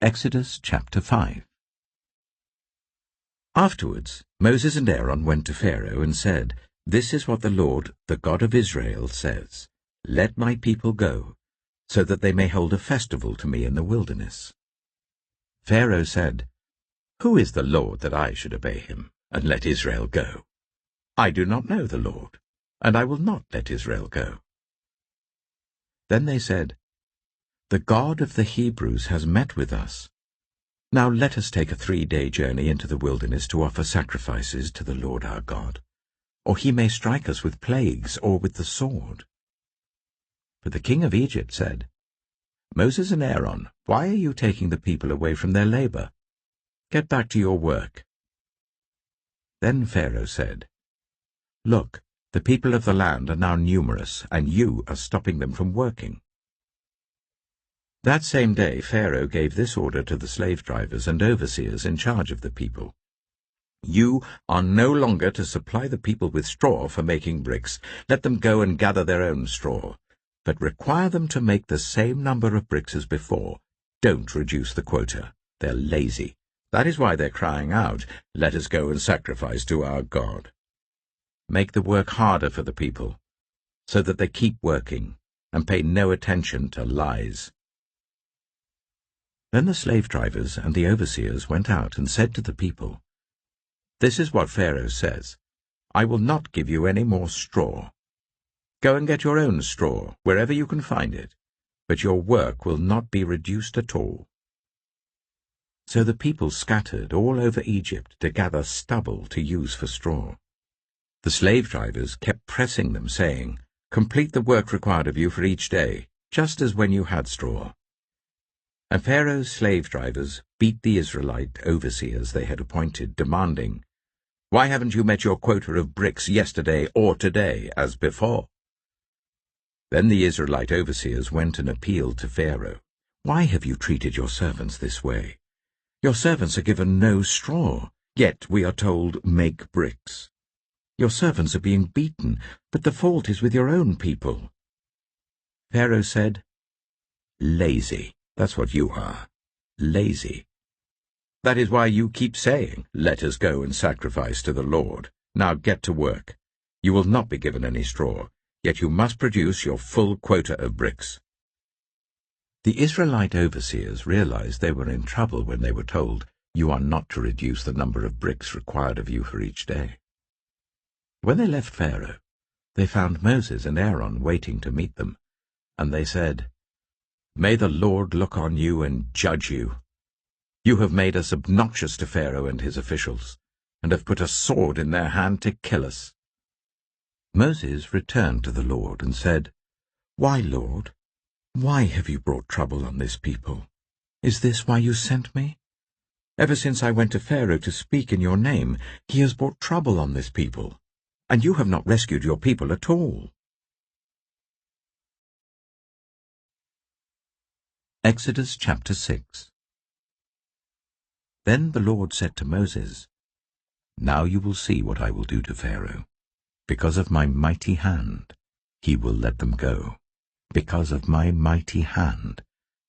Exodus chapter 5. Afterwards Moses and Aaron went to Pharaoh and said, "This is what the Lord, the God of Israel, says, Let my people go, so that they may hold a festival to me in the wilderness." Pharaoh said, "Who is the Lord that I should obey him, and let Israel go? I do not know the Lord, and I will not let Israel go." Then they said, "The God of the Hebrews has met with us. Now let us take a 3-day journey into the wilderness to offer sacrifices to the Lord our God, or he may strike us with plagues or with the sword." But the king of Egypt said, "Moses and Aaron, why are you taking the people away from their labor? Get back to your work." Then Pharaoh said, "Look, the people of the land are now numerous, and you are stopping them from working." That same day Pharaoh gave this order to the slave drivers and overseers in charge of the people: "You are no longer to supply the people with straw for making bricks. Let them go and gather their own straw, but require them to make the same number of bricks as before. Don't reduce the quota. They're lazy. That is why they're crying out, 'Let us go and sacrifice to our God.' Make the work harder for the people, so that they keep working and pay no attention to lies." Then the slave drivers and the overseers went out and said to the people, "This is what Pharaoh says, I will not give you any more straw. Go and get your own straw wherever you can find it, but your work will not be reduced at all." So the people scattered all over Egypt to gather stubble to use for straw. The slave drivers kept pressing them, saying, "Complete the work required of you for each day, just as when you had straw." And Pharaoh's slave drivers beat the Israelite overseers they had appointed, demanding, "Why haven't you met your quota of bricks yesterday or today, as before?" Then the Israelite overseers went and appealed to Pharaoh, "Why have you treated your servants this way? Your servants are given no straw, yet we are told, 'Make bricks.' Your servants are being beaten, but the fault is with your own people." Pharaoh said, "Lazy. That's what you are. Lazy. That is why you keep saying, 'Let us go and sacrifice to the Lord.' Now get to work. You will not be given any straw, yet you must produce your full quota of bricks." The Israelite overseers realized they were in trouble when they were told, "You are not to reduce the number of bricks required of you for each day." When they left Pharaoh, they found Moses and Aaron waiting to meet them, and they said, "May the Lord look on you and judge you. You have made us obnoxious to Pharaoh and his officials, and have put a sword in their hand to kill us." Moses returned to the Lord and said, "Why, Lord? Why have you brought trouble on this people? Is this why you sent me? Ever since I went to Pharaoh to speak in your name, he has brought trouble on this people, and you have not rescued your people at all." Exodus chapter 6. Then the Lord said to Moses, "Now you will see what I will do to Pharaoh. Because of my mighty hand, he will let them go. Because of my mighty hand,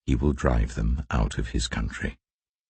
he will drive them out of his country."